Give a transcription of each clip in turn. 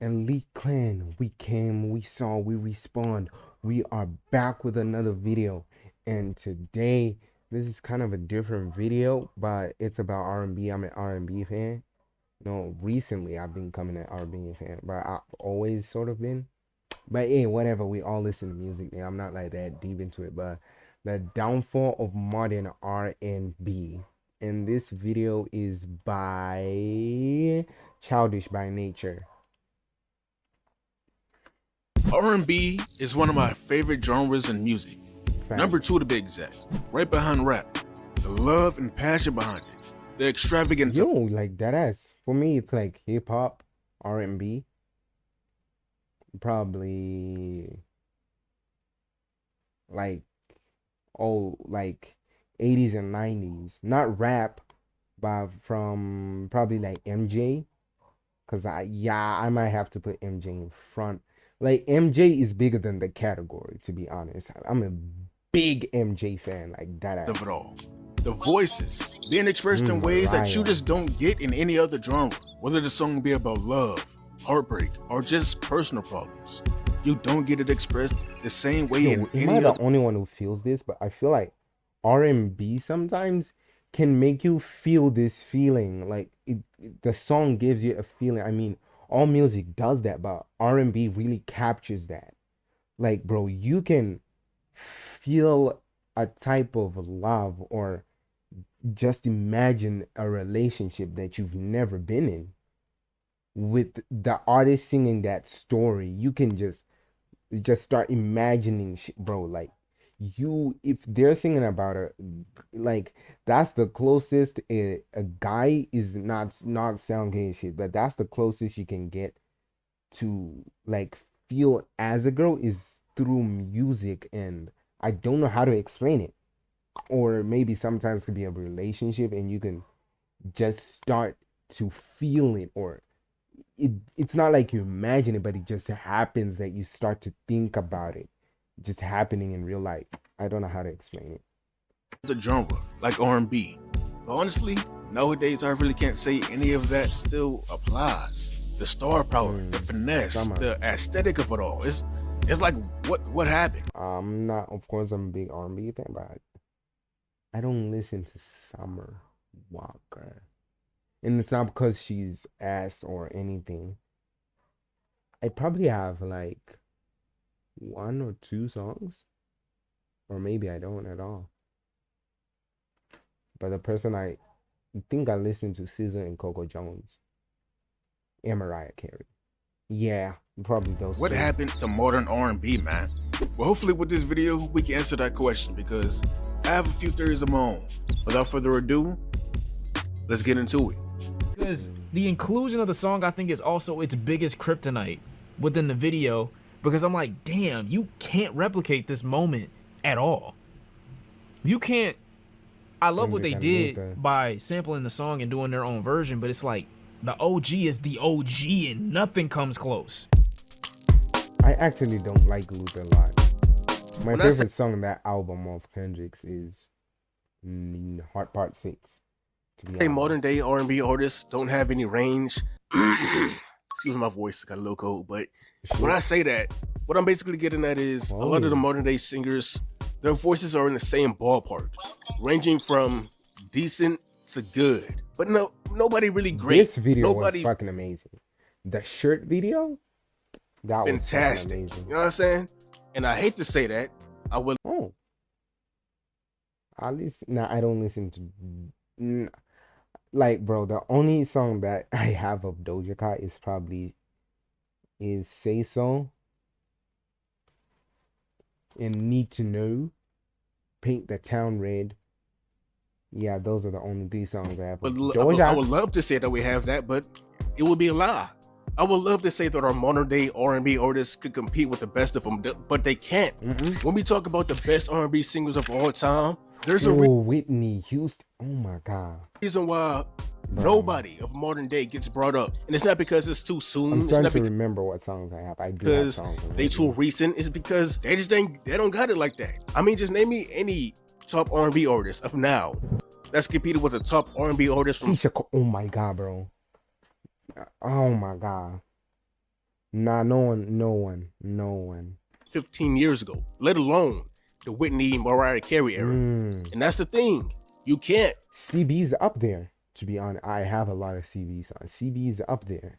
Elite Clan, we came, we saw, we respawned. We are back with another video. And today, this is kind of a different video, but it's about R&B. I'm an R&B fan. No, recently I've been becoming an R&B fan, but I've always sort of been. But hey, whatever, we all listen to music now. I'm not like that deep into it, but the downfall of modern R&B. And this video is by Childish by Nature. R&B is one of my favorite genres in music. Number Facts. 2 to be exact, right behind rap. The love and passion behind it, the extravagance Yo, of like that ass. For me, it's like hip hop, R&B, probably like like 80s and 90s. Not rap, but from probably like MJ. Cause I might have to put MJ in front. Like MJ is bigger than the category, to be honest. I'm a big MJ fan, like that it ass. all. The voices being expressed in ways that you Mariah. just don't get in any other genre. Whether the song be about love, heartbreak, or just personal problems, you don't get it expressed the same way in Yo, am I any the other. only one who feels this? But I feel like R&B sometimes can make you feel this feeling. Like the song gives you a feeling. I mean, all music does that, but R&B really captures that. Like, bro, you can feel a type of love or just imagine a relationship that you've never been in with the artist singing that story. You can just start imagining shit, bro. Like if they're singing about like that's the closest a guy is not sounding shit, but that's the closest you can get to like feel as a girl is through music, and I don't know how to explain it. Or maybe sometimes it could be a relationship, and you can just start to feel it, or it's not like you imagine it, but it just happens that you start to think about it just happening in real life. I don't know how to explain it. The genre, like R&B. But honestly, nowadays I really can't say any of that still applies. The star power, the finesse, Summer. the aesthetic of it all. It's like what happened? I'm not, of course, I'm a big R&B fan, but I don't listen to Summer Walker. And it's not because she's ass or anything. I probably have like one or two songs, or maybe I don't at all. But the person I think I listened to SZA and Coco Jones and Mariah Carey. Yeah, probably those What two. happened to modern R&B, man? Well, hopefully with this video we can answer that question because I have a few theories of my own. Without further ado, let's get into it. Because the inclusion of the song, I think, is also its biggest kryptonite within the video. Because I'm like, damn, you can't replicate this moment at all. You can't. I love what they Kendrick and Luther. did by sampling the song and doing their own version, but it's like the OG is the OG and nothing comes close. I actually don't like Luther a lot. My When I say favorite song on that album of Kendrick's is Heart Part 6, to be modern honest. day R&B artists don't have any range, excuse my voice, got a little cold, but when I Shit. say that, what I'm basically getting at is a lot of the Whoa. modern day singers, their voices are in the same ballpark, ranging from decent to good, but nobody really great, This video was nobody fucking amazing. The shirt video, that was fucking fantastic. amazing. You know what I'm saying? And I hate to say that, I will. Oh, I listen. Nah, I don't listen to. Like, bro, the only song that I have of Doja Cat is Say So and Need to Know, Paint the Town Red. Yeah, those are the only three songs I have of I Doja. would love to say that we have that, but it would be a lie. I would love to say that our modern day R&B artists could compete with the best of them, but they can't. When we talk about the best R&B singers of all time, there's a Yo, Whitney Houston. Oh my God, reason why bro. nobody of modern day gets brought up, and it's not because it's too I'm soon. It's starting not to remember what songs I have. I do have because songs on they too Whitney. recent. It's because they don't got it like that. I mean, just name me any top R&B artist of now that's competed with a top R&B artist from Keisha Cole. Oh my God, bro. Oh my God. Nah, no one. 15 years ago, let alone the Whitney Mariah Carey era. Mm. And that's the thing. You can't. CB's up there. To be honest, I have a lot of CB songs. CB's up there.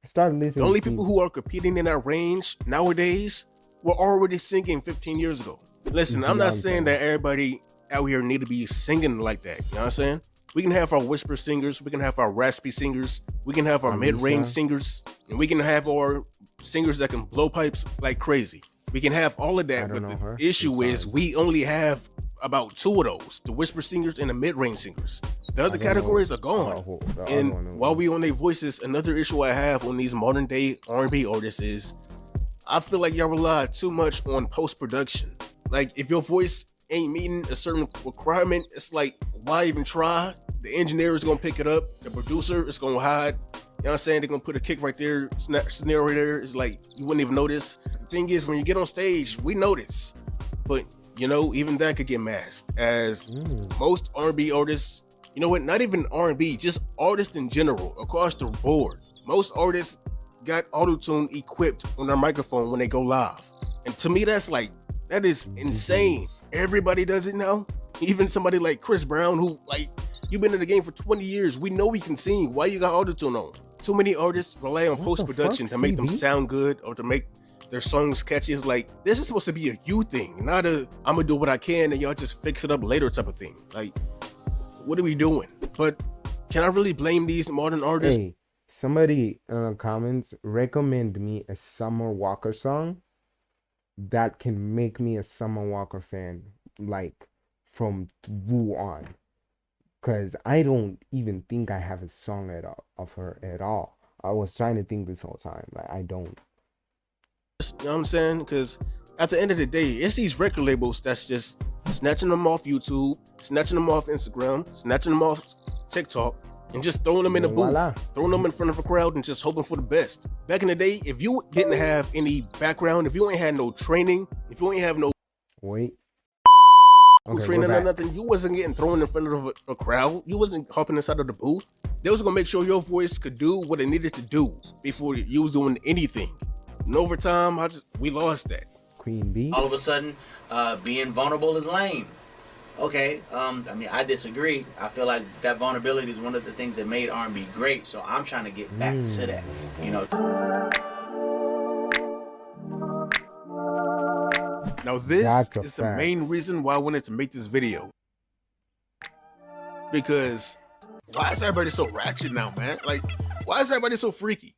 I started The listening only to people CB. who are competing in that range nowadays were already singing 15 years ago. Listen, I'm not saying Beyonce. that everybody out here need to be singing like that. You know what I'm saying? We can have our whisper singers, we can have our raspy singers, we can have our mid-range Alicia. singers, and we can have our singers that can blow pipes like crazy. We can have all of I that, don't but know the her. I'm issue is sorry. we only have about two of those: the whisper singers and the mid-range singers. The I other don't know categories are gone. who the other And one while was. we on their voices, another issue I have on these modern day R&B artists is I feel like y'all rely too much on post production. Like if your voice ain't meeting a certain requirement, it's like why even try? The engineer is gonna pick it up. The producer is gonna hide. You know what I'm saying? They're gonna put a kick right there, snare right there. It's like you wouldn't even notice. The thing is, when you get on stage, we notice. But you know, even that could get masked. As Mm. most R&B artists, you know what? Not even R&B, just artists in general across the board. Most artists got autotune equipped on their microphone when they go live. And to me, that's like, that is insane. DJs. Everybody does it now. Even somebody like Chris Brown, who, like, you've been in the game for 20 years. We know he can sing. Why you got autotune on? Too many artists rely on What post the fuck, production to make them CB? sound good or to make their songs catchy. It's like, this is supposed to be a you thing, not a I'm gonna do what I can and y'all just fix it up later type of thing. Like, what are we doing? But can I really blame these modern artists? Hey, somebody in the comments recommend me a Summer Walker song that can make me a Summer Walker fan, like from through on. Cause I don't even think I have a song at all of her at all. I was trying to think this whole time. Like I don't. You know what I'm saying? Because at the end of the day, it's these record labels that's just snatching them off YouTube, snatching them off Instagram, snatching them off TikTok, and just throwing them in a booth, Voila. throwing them in front of a crowd and just hoping for the best. Back in the day, if you didn't have any background, if you ain't had no training, if you ain't have no Wait. Okay, we're training or back. nothing, you wasn't getting thrown in front of a crowd. You wasn't hopping inside of the booth. They was gonna make sure your voice could do what it needed to do before you was doing anything. And over time, we lost that. Queen B. All of a sudden, being vulnerable is lame. Okay, I mean, I disagree. I feel like that vulnerability is one of the things that made R&B great. So I'm trying to get back to that. You know. Now this That's a is the main fact. reason why I wanted to make this video. Because why is everybody so ratchet now, man? Like, why is everybody so freaky?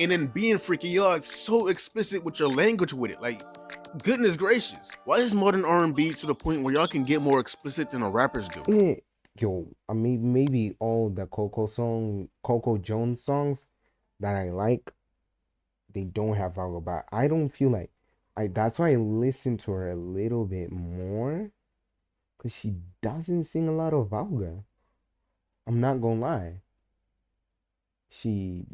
And then being freaky, y'all are so explicit with your language with it. Like, goodness gracious. Why is modern R&B to the point where y'all can get more explicit than the rappers do? Eh, yo, I mean maybe all the Coco Jones songs that I like, they don't have vulgar, but I don't feel like I that's why I listen to her a little bit more, because she doesn't sing a lot of vulgar. I'm not gonna lie. She,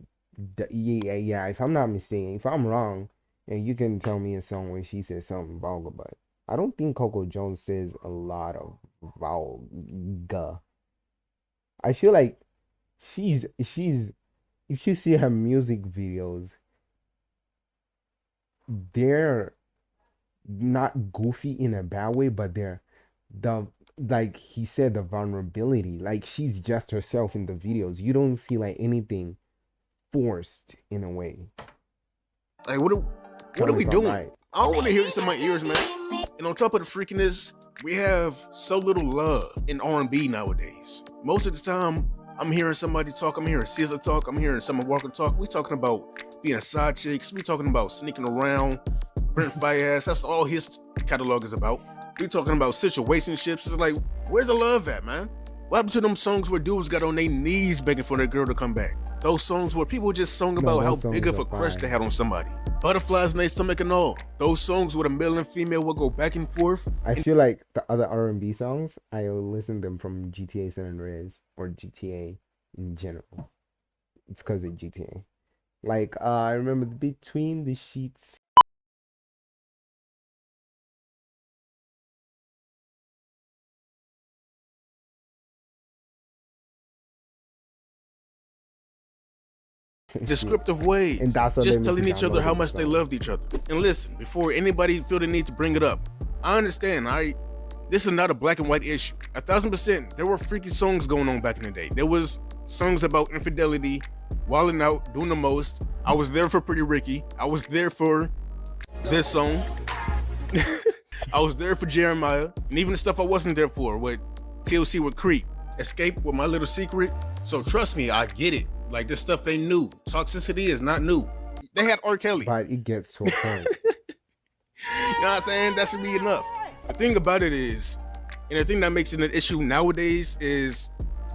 yeah. If I'm not mistaken, if I'm wrong, and you can tell me a song where she says something vulgar, but I don't think Coco Jones says a lot of vulgar. I feel like she's if you see her music videos, they're not goofy in a bad way, but they're the like he said, the vulnerability. Like she's just herself in the videos. You don't see like anything forced in a way. Like, what Tell are me we if I'm doing? right. I don't want to hear this in my ears, man. And on top of the freakiness, we have so little love in R&B nowadays. Most of the time, I'm hearing somebody talk, I'm hearing SZA talk, I'm hearing Summer Walker talk. We talking about being side chicks. We talking about sneaking around. Brent Fayez, that's all his catalog is about. We talking about situationships. It's like, where's the love at, man? What happened to them songs where dudes got on their knees begging for their girl to come back? Those songs where people just sung No, about how those big songs of are a crush they fine. had on somebody. Butterflies in their stomach and all. Those songs where the male and female will go back and forth. I feel like the other R&B songs, I listen them from GTA San Andreas or GTA in general. It's because of GTA. Like I remember Between the Sheets. descriptive ways, And that's what just they telling make each other how downloadable much they songs. loved each other. And listen, before anybody feel the need to bring it up, I understand. This is not a black and white issue. 1000%, there were freaky songs going on back in the day. There was songs about infidelity, wilding out, doing the most. I was there for Pretty Ricky. I was there for this song. I was there for Jeremiah, and even the stuff I wasn't there for, with TLC with Creep, Escape with My Little Secret. So trust me, I get it. Like, this stuff ain't new. Toxicity is not new. They had R. Kelly. But it gets to a point. You know what I'm saying? That should be enough. The thing about it is, and the thing that makes it an issue nowadays is,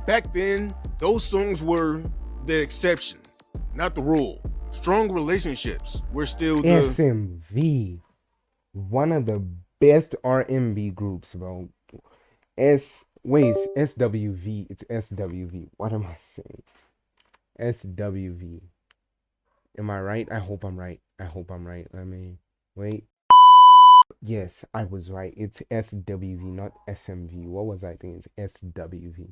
back then, those songs were the exception, not the rule. Strong relationships were still the... SMV, one of the best R&B groups, bro. SWV. It's SWV. What am I saying? SWV. Am I right? I hope I'm right. Let me wait. Yes, I was right. It's SWV, not SMV. What was I thinking? It's SWV.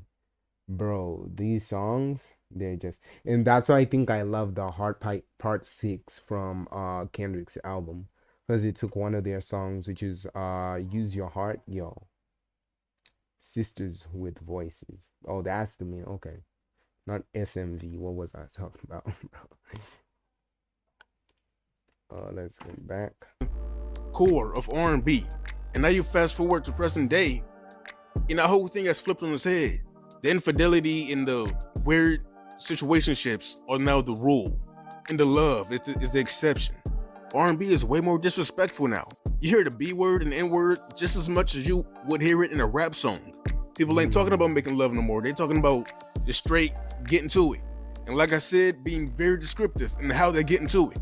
Bro, these songs, they're just, and that's why I think I love the Heartpipe Part 6 from Kendrick's album, because it took one of their songs, which is Use Your Heart, yo. Sisters with Voices. Oh, that's the main. Okay. Not SMV. What was I talking about? Let's get back. core of R&B. And now you fast forward to present day, and the whole thing has flipped on its head. The infidelity and the weird situationships are now the rule, and the love is the exception. R&B is way more disrespectful now. You hear the B word and N word just as much as you would hear it in a rap song. People ain't talking about making love no more. They talking about just straight getting to it. And like I said, being very descriptive in how they get into it.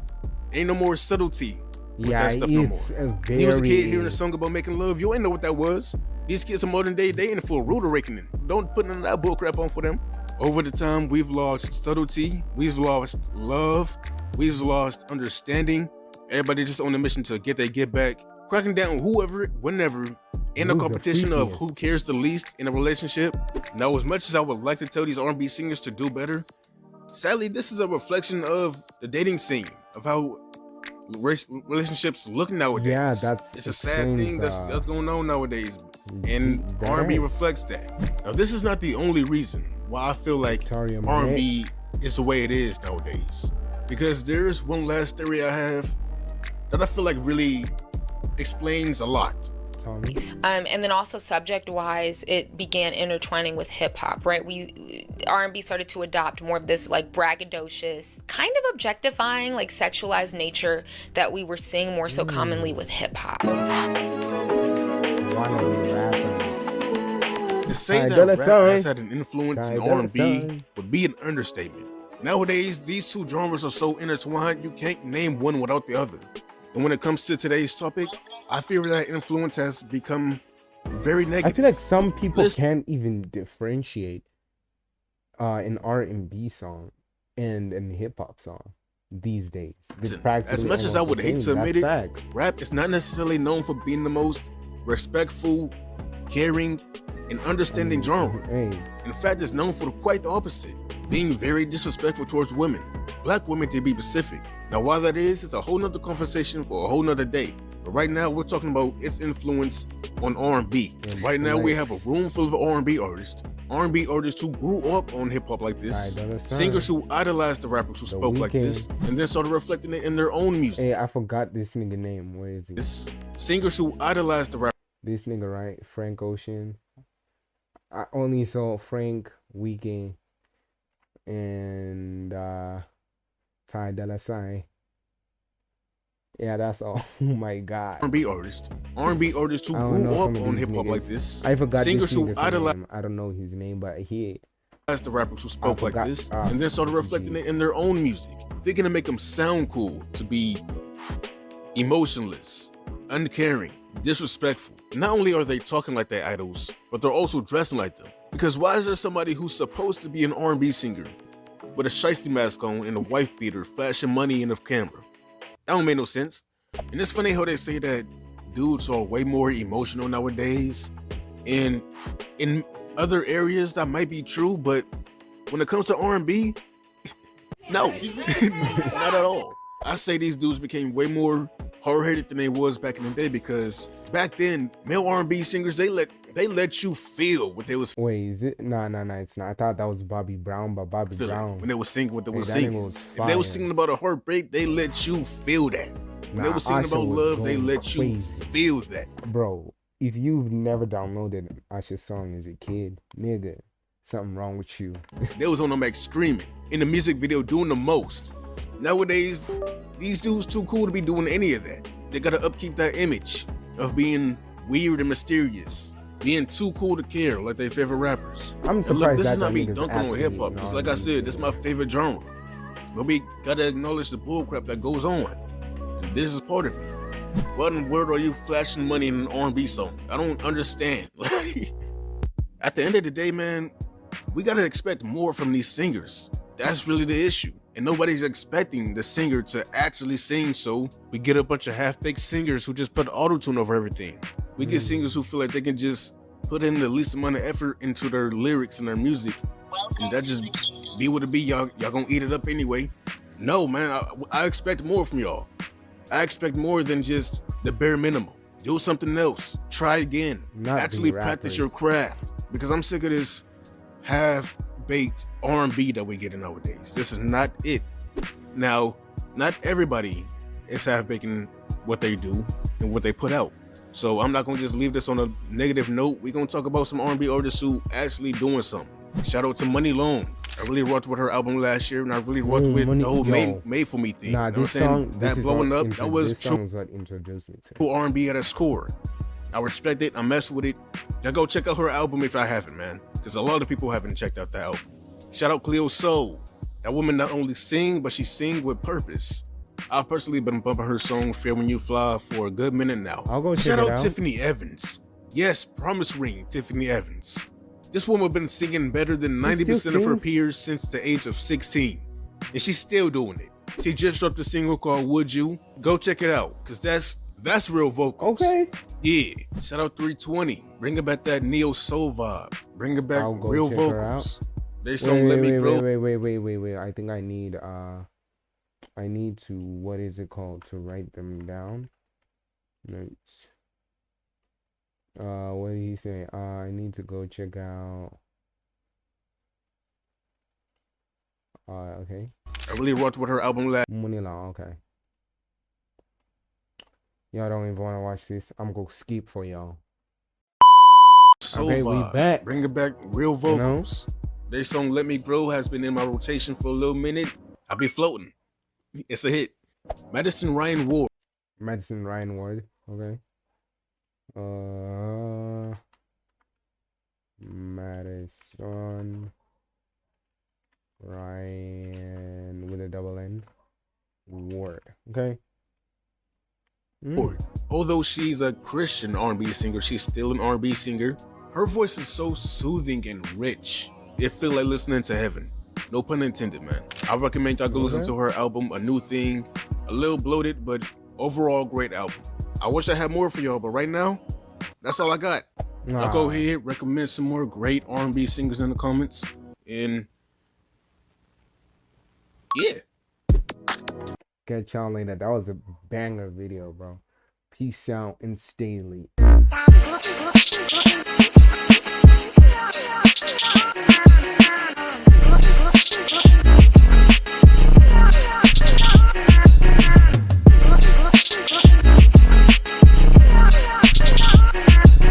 Ain't no more subtlety with that stuff no more. When you was a kid hearing a song about making love, you ain't know what that was. These kids in modern day, they in for a rude awakening. Don't put none of that bullcrap on for them. Over the time, we've lost subtlety, we've lost love, we've lost understanding. Everybody just on a mission to get their get back, cracking down whoever, whenever, in a competition of who cares the least in a relationship. Now, as much as I would like to tell these R&B singers to do better, sadly, this is a reflection of the dating scene, of how relationships look nowadays. Yeah, it's a sad thing that's going on nowadays, and R&B reflects that. Now, this is not the only reason why I feel like R&B is the way it is nowadays, because there's one last theory I have that I feel like really explains a lot. And then also subject-wise, it began intertwining with hip-hop, right? R&B started to adopt more of this like braggadocious, kind of objectifying, like sexualized nature that we were seeing more so commonly with hip-hop. To say that rap has had an influence in R&B would be an understatement. Nowadays, these two genres are so intertwined, you can't name one without the other. And when it comes to today's topic, I fear that influence has become very negative. I feel like some people can't even differentiate an R&B song and a hip-hop song these days. As much as I would hate to admit it, rap is not necessarily known for being the most respectful, caring, and understanding genre. In fact, it's known for quite the opposite, being very disrespectful towards women, black women to be specific. Now, why that is, it's a whole nother conversation for a whole nother day. But right now, we're talking about its influence on R&B. Right now, we have a room full of R&B artists who grew up on hip-hop like this, singers who idolized the rappers who spoke like this, and then started reflecting it in their own music. Hey, I forgot this nigga name. Where is he? Singers who idolized the rappers. This nigga, right? Frank Ocean. I only saw Frank, Weekend, and Ty Dolla $ign. Yeah, that's all. Oh my god. R&B artists who grew up on hip hop like this. I forgot singers who idolized. I don't know his name, but he. The rappers who spoke like this, and then started reflecting it in their own music, thinking to make them sound cool, to be emotionless, uncaring, disrespectful. Not only are they talking like their idols, but they're also dressing like them. Because why is there somebody who's supposed to be an R&B singer with a shiesty mask on and a wife beater flashing money in the camera? That don't make no sense. And it's funny how they say that dudes are way more emotional nowadays. And in other areas that might be true, but when it comes to R&B, No, not at all. I say these dudes became way more hard-headed than they was back in the day because back then, male R&B singers they let you feel what they was Wait, is it? Nah, nah, nah, it's not. I thought that was Bobby Brown, but Bobby feeling when Brown, they was singing what they hey, was that nigga singing. was If they was fire. singing about a heartbreak, they let you feel that. When they Nah, was singing Usher about was love, they going let you crazy. feel that. Bro, if you've never downloaded Usher's song as a kid, nigga, something wrong with you. They was on them like screaming in the music video doing the most. Nowadays, these dudes too cool to be doing any of that. They gotta upkeep that image of being weird and mysterious, being too cool to care like they favorite rappers. I'm And look, surprised this is that not me nigga's dunking on actually hip hop. an Because like I R&B said, this is my singer. favorite genre. But we gotta acknowledge the bullcrap that goes on. And this is part of it. What in the world are you flashing money in an R&B song? I don't understand. Like, at the end of the day, man, we gotta expect more from these singers. That's really the issue. And nobody's expecting the singer to actually sing, so we get a bunch of half-baked singers who just put auto-tune over everything. We get singers who feel like they can just put in the least amount of effort into their lyrics and their music, and that just be what it be. Y'all gonna eat it up anyway. No, man, I expect more from y'all. I expect more than just the bare minimum. Do something else. Try again. Not be Actually practice your rappers. craft. Because I'm sick of this half-baked R&B that we get nowadays. This is not it. Now, not everybody is half-baking what they do and what they put out. So I'm not gonna just leave this on a negative note. We're gonna talk about some R&B artists who actually doing something. Shout out to Money Long. I really rocked with her album last year, and I really rocked with Money, the whole yo. made for me thing. Nah, You know what I'm this saying? song, this That is blowing what up, that was this true song is what introduced me to. R&B at its core. I respect it. I mess with it. Y'all go check out her album if I haven't, man. Because a lot of people haven't checked out that album. Shout out Cleo Soul. That woman not only sing, but she sing with purpose. I've personally been bumping her song "Fear When You Fly" for a good minute now. I'll go check Shout it out out. Tiffany Evans. Yes, Promise Ring, Tiffany Evans. This woman been singing better than 90% of her sings? peers since the age of 16. And she's still doing it. She just dropped a single called Would You. Go check it out, because that's real vocals. Okay. Yeah. Shout out 320. Bringing back that neo soul vibe. Bringing back I'll go real check her vocals. Their song Wait, Let Me wait, Grow. wait. I think I need to, what is it called, to write them down. Notes. What did he say? I need to go check out. Okay. I really rocked with her album last. Munila, okay. Y'all don't even want to watch this. I'm gonna skip for y'all. Soul Okay, we vibe. back. Bringing back real You know? vocals. Their song Let Me Grow has been in my rotation for a little minute. I'll be floating. It's a hit. Madison Ryan Ward. Madison Ryan Ward. Okay. Madison Ryan with a double N. Ward. Okay. Although she's a Christian R&B singer, she's still an R&B singer. Her voice is so soothing and rich. It feels like listening to heaven. No pun intended, man. I recommend y'all go listen to her album, A New Thing. A little bloated, but overall great album. I wish I had more for y'all, but right now, that's all I got. I'll go ahead, recommend some more great R&B singers in the comments. And yeah. Catch y'all later. That was a banger video, bro. Peace out and stay late.